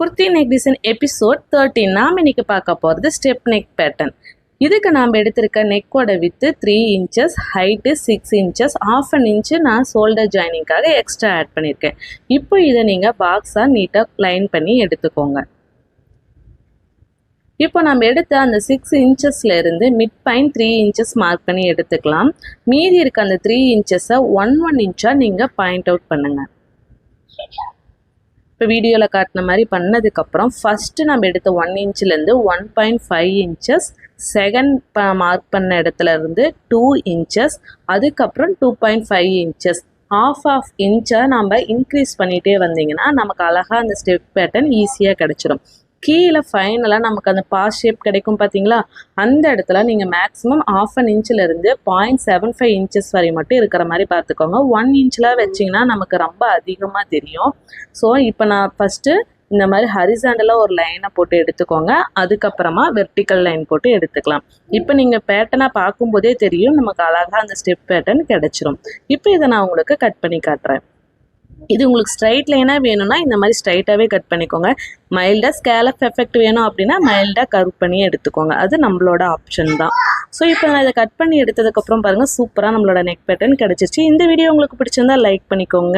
Kurti neck design episode 13 நாம் இன்னைக்கு பார்க்க போகிறது ஸ்டெப் நெக் பேட்டர்ன். இதுக்கு நாம் எடுத்திருக்க நெக்கோட with 3 inches, height 6 inches, 1/2 inch நான் ஷோல்டர் ஜாயினிங்காக எக்ஸ்ட்ரா ஆட் பண்ணியிருக்கேன். இப்போ இதை நீங்கள் பாக்ஸாக நீட்டாக லைன் பண்ணி எடுத்துக்கோங்க. இப்போ நம்ம எடுத்த அந்த 6 inchesல இருந்து மிட் பாயிண்ட் 3 inches மார்க் பண்ணி எடுத்துக்கலாம். மீதி இருக்க அந்த 3 inchesஸை 1 inch நீங்கள் பாயிண்ட் அவுட் பண்ணுங்கள். இப்போ வீடியோவில் காட்டின மாதிரி பண்ணதுக்கப்புறம் ஃபஸ்ட்டு நம்ம எடுத்த 1 inchலேருந்து 1.5 inches, செகண்ட் மார்க் பண்ண இடத்துல இருந்து 2 inches, அதுக்கப்புறம் 2.5 inches, half inch நம்ம இன்க்ரீஸ் பண்ணிகிட்டே வந்தீங்கன்னா நமக்கு அழகாக அந்த ஸ்டெப் பேட்டர்ன் ஈஸியாக கிடச்சிடும். கீழே ஃபைனலாக நமக்கு அந்த பாஸ் ஷேப் கிடைக்கும் பார்த்தீங்களா, அந்த இடத்துல நீங்கள் மேக்ஸிமம் 1/2 inchலேருந்து 0.75 inches வரை மட்டும் இருக்கிற மாதிரி பார்த்துக்கோங்க. 1 inchல வச்சிங்கன்னா நமக்கு ரொம்ப அதிகமாக தெரியும். ஸோ இப்போ நான் ஃபஸ்ட்டு இந்த மாதிரி ஹரிசாண்டலாக ஒரு லைனை போட்டு எடுத்துக்கோங்க. அதுக்கப்புறமா வெர்டிக்கல் லைன் போட்டு எடுத்துக்கலாம். இப்போ நீங்கள் பேட்டர்னாக பார்க்கும்போதே தெரியும் நமக்கு அழகாக அந்த ஸ்டெப் பேட்டர்ன் கிடச்சிரும். இப்போ இதை நான் உங்களுக்கு கட் பண்ணி காட்டுறேன். இது உங்களுக்கு ஸ்ட்ரைட் லைனாக வேணும்னா இந்த மாதிரி ஸ்ட்ரைட்டாகவே கட் பண்ணிக்கோங்க. மைல்டாக ஸ்கேலப் எஃபெக்ட் வேணும் அப்படின்னா மைல்டாக கர்வ் பண்ணி எடுத்துக்கோங்க. அது நம்மளோட ஆப்ஷன் தான். ஸோ இப்போ நான் இதை கட் பண்ணி எடுத்ததுக்கப்புறம் பாருங்கள், சூப்பராக நம்மளோட நெக் பேட்டர்ன் கிடச்சிருச்சு. இந்த வீடியோ உங்களுக்கு பிடிச்சிருந்தா லைக் பண்ணிக்கோங்க.